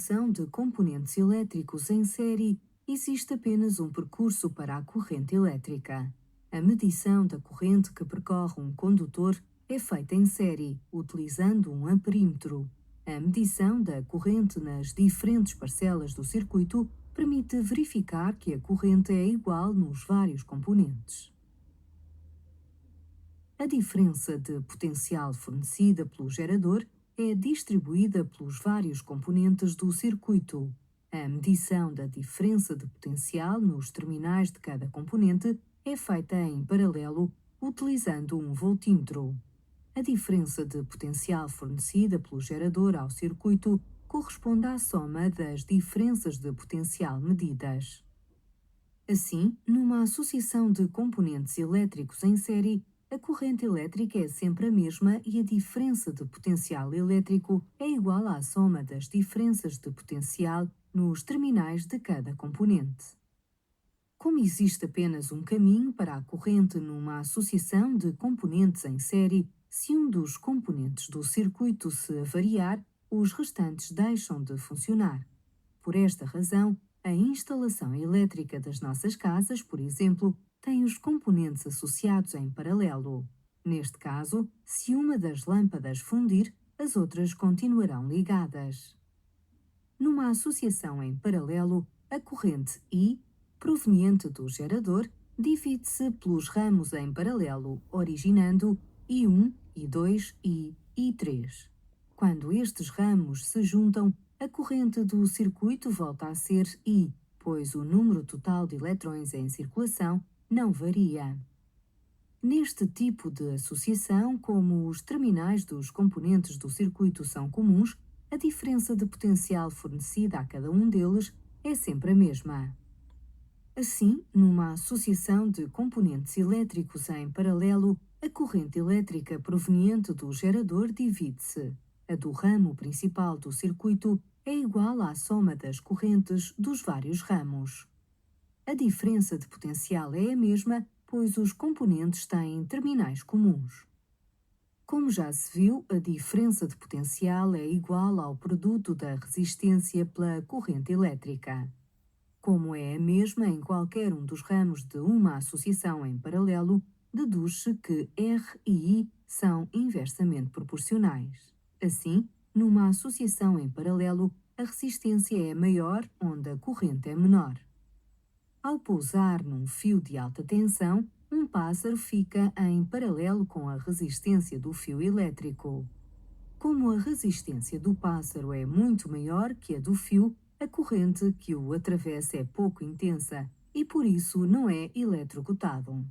São de componentes elétricos em série, existe apenas um percurso para a corrente elétrica. A medição da corrente que percorre um condutor é feita em série, utilizando um amperímetro. A medição da corrente nas diferentes parcelas do circuito permite verificar que a corrente é igual nos vários componentes. A diferença de potencial fornecida pelo gerador é distribuída pelos vários componentes do circuito. A medição da diferença de potencial nos terminais de cada componente é feita em paralelo, utilizando um voltímetro. A diferença de potencial fornecida pelo gerador ao circuito corresponde à soma das diferenças de potencial medidas. Assim, numa associação de componentes elétricos em série, a corrente elétrica é sempre a mesma e a diferença de potencial elétrico é igual à soma das diferenças de potencial nos terminais de cada componente. Como existe apenas um caminho para a corrente numa associação de componentes em série, se um dos componentes do circuito se avariar, os restantes deixam de funcionar. Por esta razão, a instalação elétrica das nossas casas, por exemplo, tem os componentes associados em paralelo. Neste caso, se uma das lâmpadas fundir, as outras continuarão ligadas. Numa associação em paralelo, a corrente I, proveniente do gerador, divide-se pelos ramos em paralelo, originando I1, I2 e I3. Quando estes ramos se juntam, a corrente do circuito volta a ser I, pois o número total de eletrões em circulação não varia. Neste tipo de associação, como os terminais dos componentes do circuito são comuns, a diferença de potencial fornecida a cada um deles é sempre a mesma. Assim, numa associação de componentes elétricos em paralelo, a corrente elétrica proveniente do gerador divide-se. A do ramo principal do circuito é igual à soma das correntes dos vários ramos. A diferença de potencial é a mesma, pois os componentes têm terminais comuns. Como já se viu, a diferença de potencial é igual ao produto da resistência pela corrente elétrica. Como é a mesma em qualquer um dos ramos de uma associação em paralelo, deduz-se que R e I são inversamente proporcionais. Assim, numa associação em paralelo, a resistência é maior onde a corrente é menor. Ao pousar num fio de alta tensão, um pássaro fica em paralelo com a resistência do fio elétrico. Como a resistência do pássaro é muito maior que a do fio, a corrente que o atravessa é pouco intensa e por isso não é eletrocutado.